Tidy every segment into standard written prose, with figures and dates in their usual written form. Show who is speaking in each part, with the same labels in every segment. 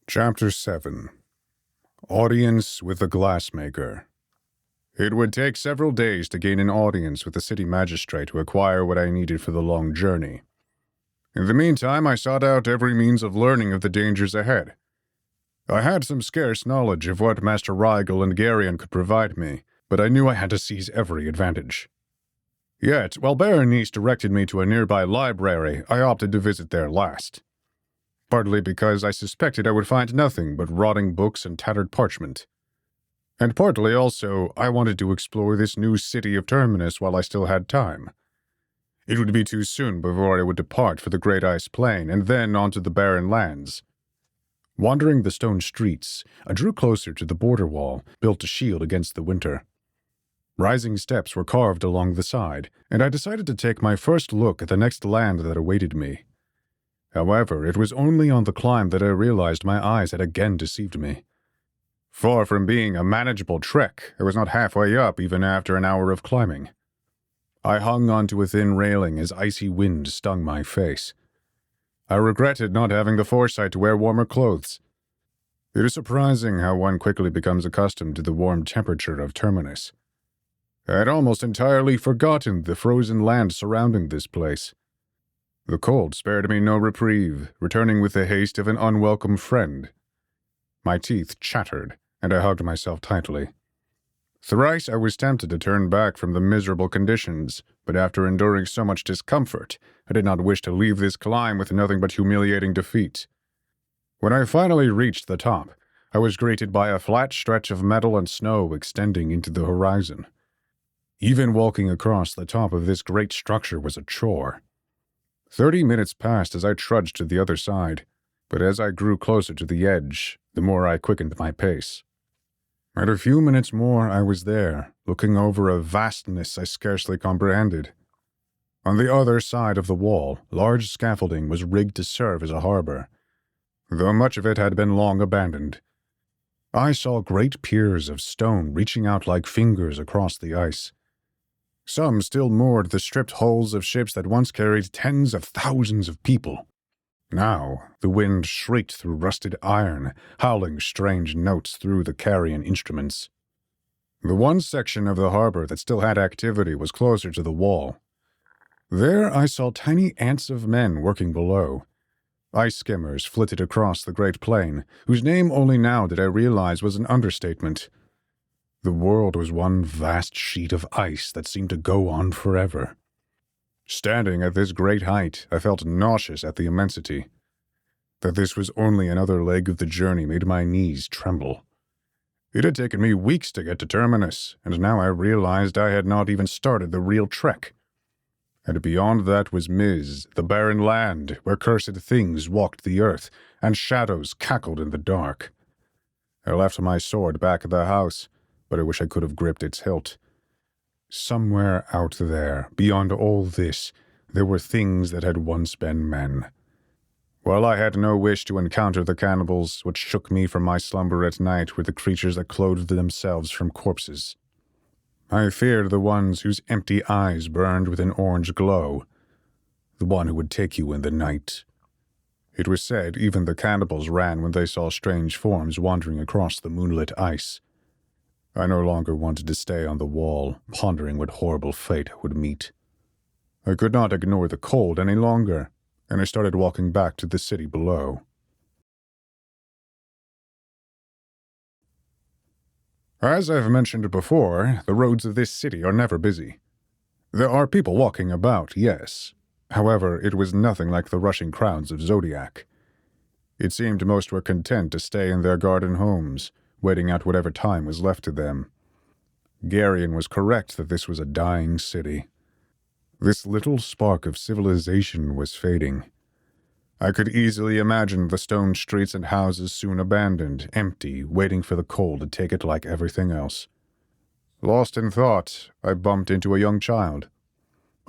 Speaker 1: Chapter 7. Audience with the Glassmaker. It would take several days to gain an audience with the city magistrate to acquire what I needed for the long journey. In the meantime, I sought out every means of learning of the dangers ahead. I had some scarce knowledge of what Master Rigel and Garion could provide me, but I knew I had to seize every advantage. Yet, while Berenice directed me to a nearby library, I opted to visit there last. Partly because I suspected I would find nothing but rotting books and tattered parchment. And partly also, I wanted to explore this new city of Terminus while I still had time. It would be too soon before I would depart for the Great Ice Plain and then onto the barren lands. Wandering the stone streets, I drew closer to the border wall, built to shield against the winter. Rising steps were carved along the side, and I decided to take my first look at the next land that awaited me. However, it was only on the climb that I realized my eyes had again deceived me. Far from being a manageable trek, I was not halfway up even after an hour of climbing. I hung onto a thin railing as icy wind stung my face. I regretted not having the foresight to wear warmer clothes. It is surprising how one quickly becomes accustomed to the warm temperature of Terminus. I had almost entirely forgotten the frozen land surrounding this place. The cold spared me no reprieve, returning with the haste of an unwelcome friend. My teeth chattered, and I hugged myself tightly. Thrice I was tempted to turn back from the miserable conditions, but after enduring so much discomfort, I did not wish to leave this climb with nothing but humiliating defeat. When I finally reached the top, I was greeted by a flat stretch of metal and snow extending into the horizon. Even walking across the top of this great structure was a chore. 30 minutes passed as I trudged to the other side, but as I grew closer to the edge, the more I quickened my pace. At a few minutes more, I was there, looking over a vastness I scarcely comprehended. On the other side of the wall, large scaffolding was rigged to serve as a harbor, though much of it had been long abandoned. I saw great piers of stone reaching out like fingers across the ice. Some still moored the stripped hulls of ships that once carried tens of thousands of people. Now, the wind shrieked through rusted iron, howling strange notes through the carrion instruments. The one section of the harbor that still had activity was closer to the wall. There I saw tiny ants of men working below. Ice skimmers flitted across the great plain, whose name only now did I realize was an understatement. The world was one vast sheet of ice that seemed to go on forever. Standing at this great height, I felt nauseous at the immensity. That this was only another leg of the journey made my knees tremble. It had taken me weeks to get to Terminus, and now I realized I had not even started the real trek. And beyond that was Miz, the barren land, where cursed things walked the earth, and shadows cackled in the dark. I left my sword back at the house, but I wish I could have gripped its hilt. Somewhere out there, beyond all this, there were things that had once been men. While I had no wish to encounter the cannibals, what shook me from my slumber at night were the creatures that clothed themselves from corpses. I feared the ones whose empty eyes burned with an orange glow, the one who would take you in the night. It was said even the cannibals ran when they saw strange forms wandering across the moonlit ice. I no longer wanted to stay on the wall, pondering what horrible fate I would meet. I could not ignore the cold any longer, and I started walking back to the city below. As I've mentioned before, the roads of this city are never busy. There are people walking about, yes. However, it was nothing like the rushing crowds of Zodiac. It seemed most were content to stay in their garden homes, waiting out whatever time was left to them. Garion was correct that this was a dying city. This little spark of civilization was fading. I could easily imagine the stone streets and houses soon abandoned, empty, waiting for the cold to take it like everything else. Lost in thought, I bumped into a young child.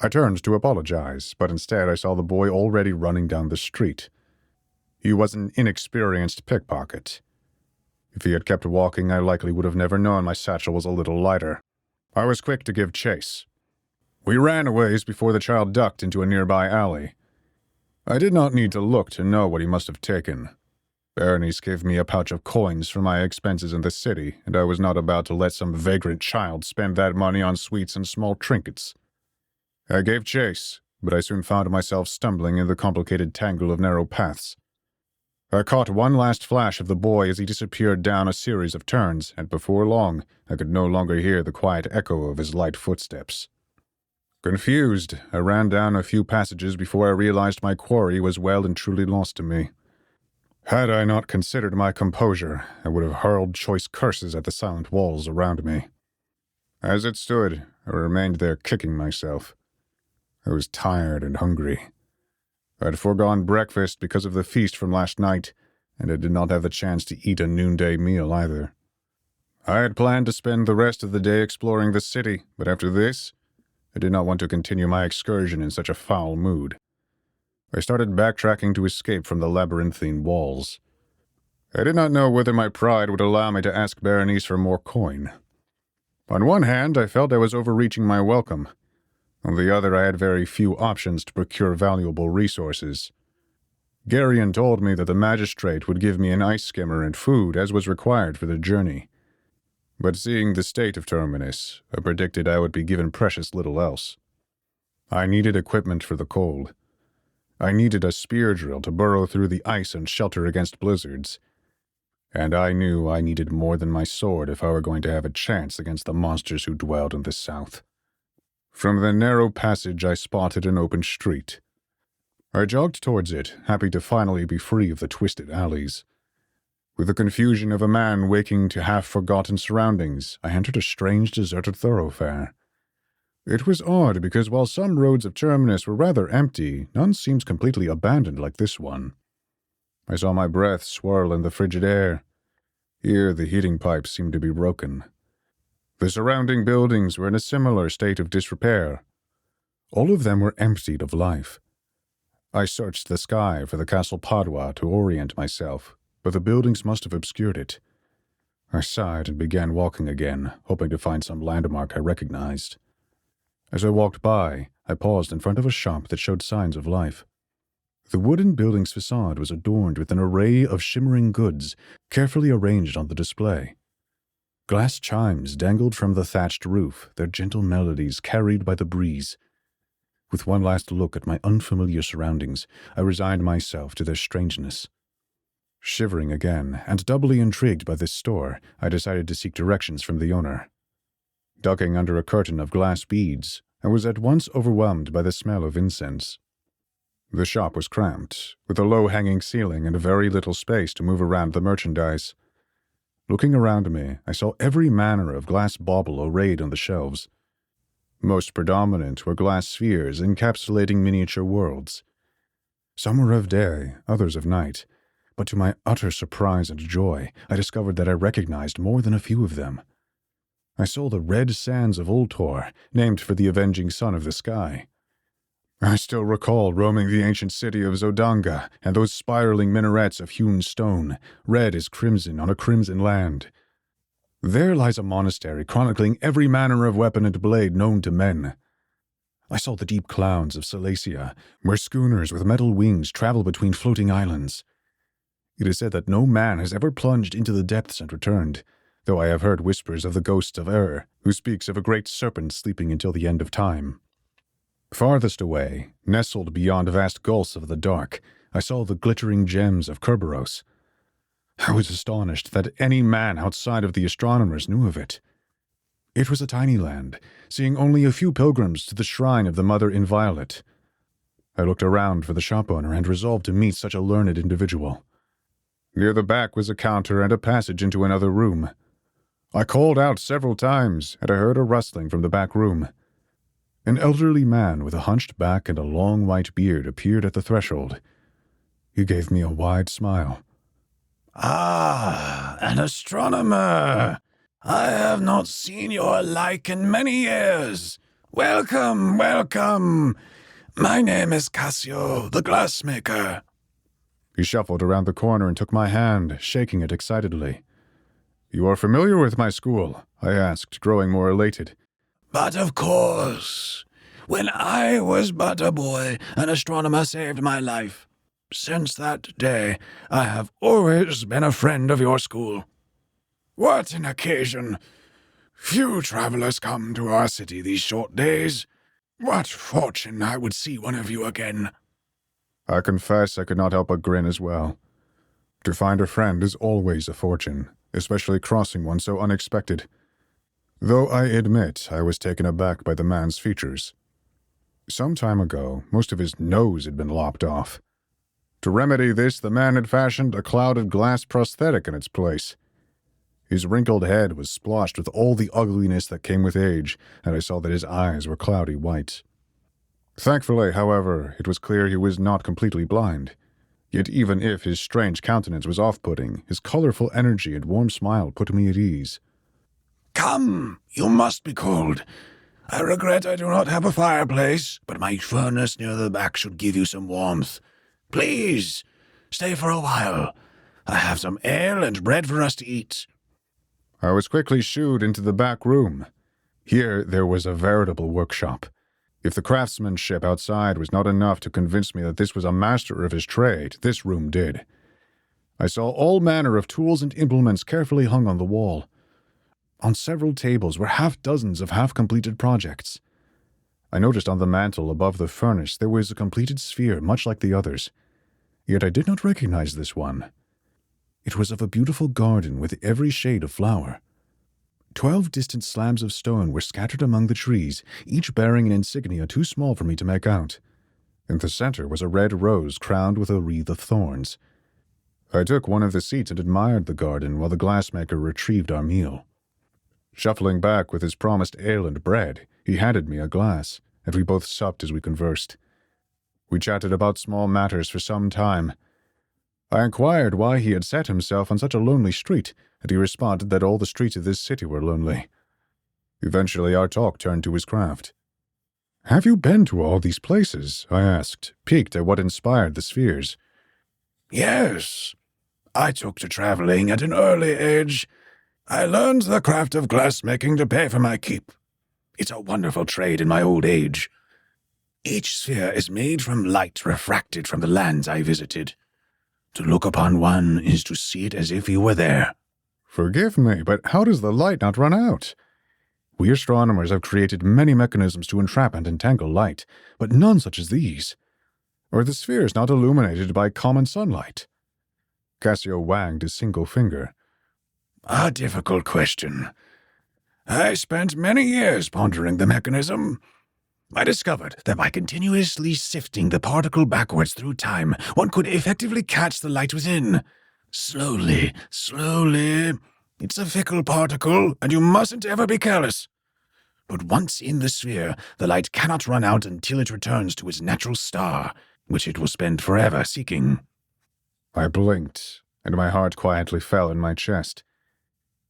Speaker 1: I turned to apologize, but instead I saw the boy already running down the street. He was an inexperienced pickpocket. If he had kept walking, I likely would have never known my satchel was a little lighter. I was quick to give chase. We ran a ways before the child ducked into a nearby alley. I did not need to look to know what he must have taken. Berenice gave me a pouch of coins for my expenses in the city, and I was not about to let some vagrant child spend that money on sweets and small trinkets. I gave chase, but I soon found myself stumbling in the complicated tangle of narrow paths. I caught one last flash of the boy as he disappeared down a series of turns, and before long, I could no longer hear the quiet echo of his light footsteps. Confused, I ran down a few passages before I realized my quarry was well and truly lost to me. Had I not considered my composure, I would have hurled choice curses at the silent walls around me. As it stood, I remained there kicking myself. I was tired and hungry. I had foregone breakfast because of the feast from last night, and I did not have the chance to eat a noonday meal either. I had planned to spend the rest of the day exploring the city, but after this, I did not want to continue my excursion in such a foul mood. I started backtracking to escape from the labyrinthine walls. I did not know whether my pride would allow me to ask Berenice for more coin. On one hand, I felt I was overreaching my welcome. On the other, I had very few options to procure valuable resources. Garion told me that the magistrate would give me an ice skimmer and food as was required for the journey. But seeing the state of Terminus, I predicted I would be given precious little else. I needed equipment for the cold. I needed a spear drill to burrow through the ice and shelter against blizzards. And I knew I needed more than my sword if I were going to have a chance against the monsters who dwelled in the south. From the narrow passage I spotted an open street. I jogged towards it, happy to finally be free of the twisted alleys. With the confusion of a man waking to half-forgotten surroundings, I entered a strange deserted thoroughfare. It was odd because while some roads of Terminus were rather empty, none seemed completely abandoned like this one. I saw my breath swirl in the frigid air. Here the heating pipes seemed to be broken. The surrounding buildings were in a similar state of disrepair. All of them were emptied of life. I searched the sky for the Castle Padua to orient myself, but the buildings must have obscured it. I sighed and began walking again, hoping to find some landmark I recognized. As I walked by, I paused in front of a shop that showed signs of life. The wooden building's facade was adorned with an array of shimmering goods, carefully arranged on the display. Glass chimes dangled from the thatched roof, their gentle melodies carried by the breeze. With one last look at my unfamiliar surroundings, I resigned myself to their strangeness. Shivering again, and doubly intrigued by this store, I decided to seek directions from the owner. Ducking under a curtain of glass beads, I was at once overwhelmed by the smell of incense. The shop was cramped, with a low-hanging ceiling and very little space to move around the merchandise. Looking around me, I saw every manner of glass bauble arrayed on the shelves. Most predominant were glass spheres encapsulating miniature worlds. Some were of day, others of night, but to my utter surprise and joy, I discovered that I recognized more than a few of them. I saw the red sands of Ultor, named for the avenging son of the sky. I still recall roaming the ancient city of Zodanga and those spiraling minarets of hewn stone, red as crimson on a crimson land. There lies a monastery chronicling every manner of weapon and blade known to men. I saw the deep clouds of Silesia, where schooners with metal wings travel between floating islands. It is said that no man has ever plunged into the depths and returned, though I have heard whispers of the ghost of who speaks of a great serpent sleeping until the end of time. Farthest away, nestled beyond vast gulfs of the dark, I saw the glittering gems of Kerberos. I was astonished that any man outside of the astronomers knew of it. It was a tiny land, seeing only a few pilgrims to the shrine of the Mother Inviolate. I looked around for the shop owner and resolved to meet such a learned individual. Near the back was a counter and a passage into another room. I called out several times, and I heard a rustling from the back room. An elderly man with a hunched back and a long white beard appeared at the threshold. He gave me a wide smile.
Speaker 2: "Ah, an astronomer! I have not seen your like in many years. Welcome, welcome. My name is Cassio, the Glassmaker."
Speaker 1: He shuffled around the corner and took my hand, shaking it excitedly. "You are familiar with my school?" I asked, growing more elated.
Speaker 2: "But of course. When I was but a boy, an astronomer saved my life. Since that day, I have always been a friend of your school. What an occasion! Few travelers come to our city these short days. What fortune I would see one of you again.
Speaker 1: I confess I could not help but grin as well. To find a friend is always a fortune, especially crossing one so unexpected. Though I admit I was taken aback by the man's features. Some time ago, most of his nose had been lopped off. To remedy this, the man had fashioned a clouded glass prosthetic in its place. His wrinkled head was splotched with all the ugliness that came with age, and I saw that his eyes were cloudy white. Thankfully, however, it was clear he was not completely blind. Yet even if his strange countenance was off-putting, his colorful energy and warm smile put me at ease.
Speaker 2: Come, you must be cold. I regret I do not have a fireplace, but my furnace near the back should give you some warmth. Please, stay for a while. I have some ale and bread for us to eat.
Speaker 1: I was quickly shooed into the back room. Here there was a veritable workshop. If the craftsmanship outside was not enough to convince me that this was a master of his trade, this room did. I saw all manner of tools and implements carefully hung on the wall. On several tables were half-dozens of half-completed projects. I noticed on the mantel above the furnace there was a completed sphere much like the others. Yet I did not recognize this one. It was of a beautiful garden with every shade of flower. 12 distant slabs of stone were scattered among the trees, each bearing an insignia too small for me to make out. In the center was a red rose crowned with a wreath of thorns. I took one of the seats and admired the garden while the glassmaker retrieved our meal. Shuffling back with his promised ale and bread, he handed me a glass, and we both supped as we conversed. We chatted about small matters for some time. I inquired why he had set himself on such a lonely street, and he responded that all the streets of this city were lonely. Eventually our talk turned to his craft. "Have you been to all these places?" I asked, piqued at what inspired the spheres.
Speaker 2: Yes, I took to traveling at an early age. I learned the craft of glassmaking to pay for my keep. It's a wonderful trade in my old age. Each sphere is made from light refracted from the lands I visited. To look upon one is to see it as if you were there.
Speaker 1: Forgive me, but how does the light not run out? We astronomers have created many mechanisms to entrap and entangle light, but none such as these. Are the spheres not illuminated by common sunlight? Cassio wagged his single finger.
Speaker 2: A difficult question. I spent many years pondering the mechanism. I discovered that by continuously sifting the particle backwards through time, one could effectively catch the light within. Slowly, slowly. It's a fickle particle, and you mustn't ever be careless. But once in the sphere, the light cannot run out until it returns to its natural star, which it will spend forever seeking.
Speaker 1: I blinked, and my heart quietly fell in my chest.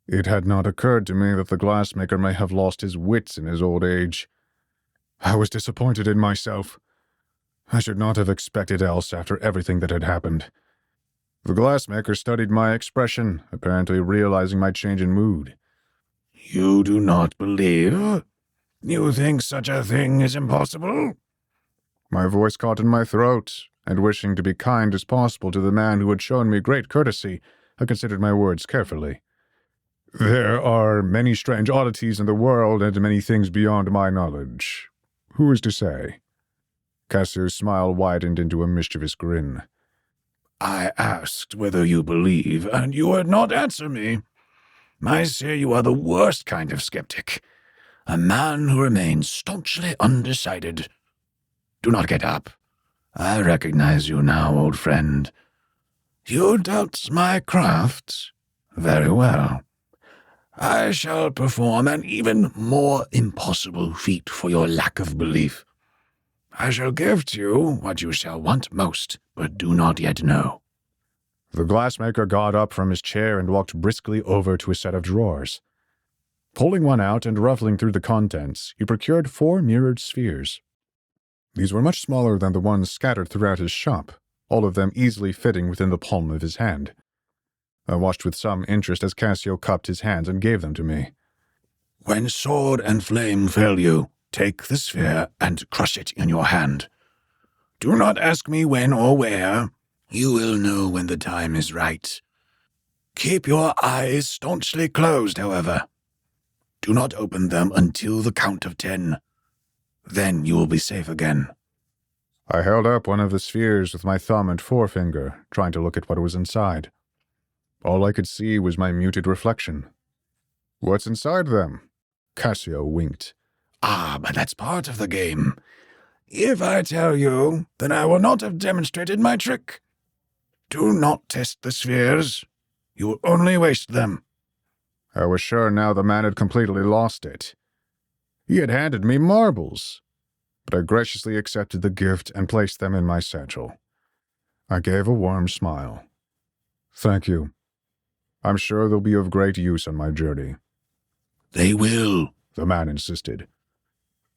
Speaker 1: It had not occurred to me that the glassmaker may have lost his wits in his old age. I was disappointed in myself. I should not have expected else after everything that had happened. The glassmaker studied my expression, apparently realizing my change in mood.
Speaker 2: You do not believe? You think such a thing is impossible?
Speaker 1: My voice caught in my throat, and wishing to be kind as possible to the man who had shown me great courtesy, I considered my words carefully. There are many strange oddities in the world and many things beyond my knowledge. Who is to say? Cassio's smile widened into a mischievous grin.
Speaker 2: I asked whether you believe, and you would not answer me. I say you are the worst kind of skeptic. A man who remains staunchly undecided. Do not get up. I recognize you now, old friend. You doubt my craft? Very well. I shall perform an even more impossible feat for your lack of belief. I shall give to you what you shall want most, but do not yet know.
Speaker 1: The glassmaker got up from his chair and walked briskly over to a set of drawers. Pulling one out and ruffling through the contents, he procured 4 mirrored spheres. These were much smaller than the ones scattered throughout his shop, all of them easily fitting within the palm of his hand. I watched with some interest as Cassio cupped his hands and gave them to me.
Speaker 2: When sword and flame fail you, take the sphere and crush it in your hand. Do not ask me when or where. You will know when the time is right. Keep your eyes staunchly closed, however. Do not open them until the count of 10. Then you will be safe again.
Speaker 1: I held up one of the spheres with my thumb and forefinger, trying to look at what was inside. All I could see was my muted reflection. What's inside them? Cassio winked.
Speaker 2: But that's part of the game. If I tell you, then I will not have demonstrated my trick. Do not test the spheres. You will only waste them.
Speaker 1: I was sure now the man had completely lost it. He had handed me marbles, but I graciously accepted the gift and placed them in my satchel. I gave a warm smile. Thank you. I'm sure they'll be of great use on my journey.
Speaker 2: They will,
Speaker 1: the man insisted.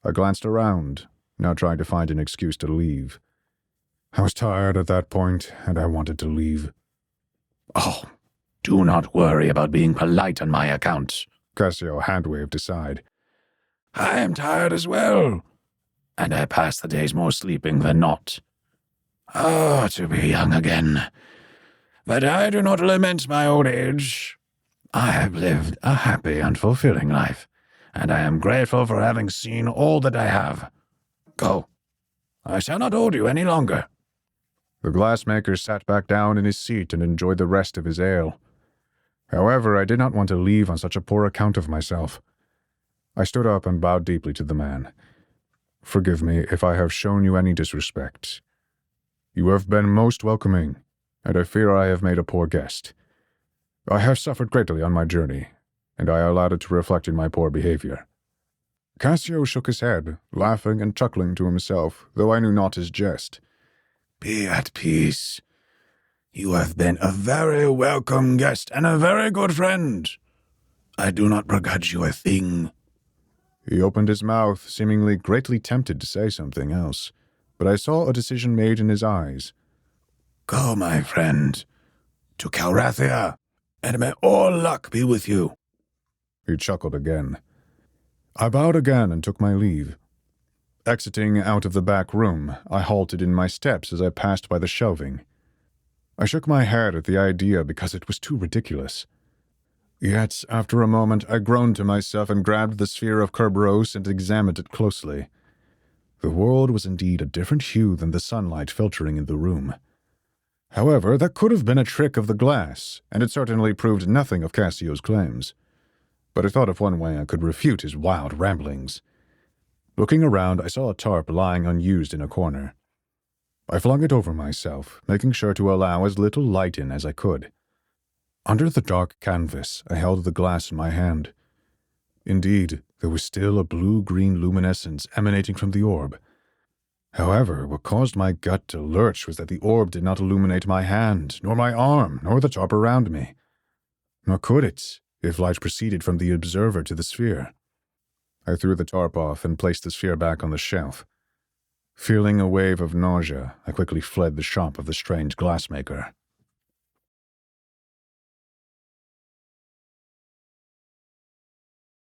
Speaker 1: I glanced around, now trying to find an excuse to leave. I was tired at that point, and I wanted to leave.
Speaker 2: Oh, do not worry about being polite on my account,
Speaker 1: Cassio hand-waved aside.
Speaker 2: I am tired as well, and I pass the days more sleeping than not. To be young again. But I do not lament my old age. I have lived a happy and fulfilling life, and I am grateful for having seen all that I have. Go. I shall not hold you any longer.
Speaker 1: The glassmaker sat back down in his seat and enjoyed the rest of his ale. However, I did not want to leave on such a poor account of myself. I stood up and bowed deeply to the man. Forgive me if I have shown you any disrespect. You have been most welcoming, and I fear I have made a poor guest. I have suffered greatly on my journey, and I allowed it to reflect in my poor behavior. Cassio shook his head, laughing and chuckling to himself, though I knew not his jest.
Speaker 2: Be at peace. You have been a very welcome guest and a very good friend. I do not begrudge you a thing.
Speaker 1: He opened his mouth, seemingly greatly tempted to say something else, but I saw a decision made in his eyes.
Speaker 2: Go, my friend, to Calrathia, and may all luck be with you.
Speaker 1: He chuckled again. I bowed again and took my leave. Exiting out of the back room, I halted in my steps as I passed by the shelving. I shook my head at the idea because it was too ridiculous. Yet, after a moment, I groaned to myself and grabbed the sphere of Kerberos and examined it closely. The world was indeed a different hue than the sunlight filtering in the room. However, that could have been a trick of the glass, and it certainly proved nothing of Cassio's claims. But I thought of one way I could refute his wild ramblings. Looking around, I saw a tarp lying unused in a corner. I flung it over myself, making sure to allow as little light in as I could. Under the dark canvas, I held the glass in my hand. Indeed, there was still a blue-green luminescence emanating from the orb. However, what caused my gut to lurch was that the orb did not illuminate my hand, nor my arm, nor the tarp around me. Nor could it, if light proceeded from the observer to the sphere. I threw the tarp off and placed the sphere back on the shelf. Feeling a wave of nausea, I quickly fled the shop of the strange glassmaker.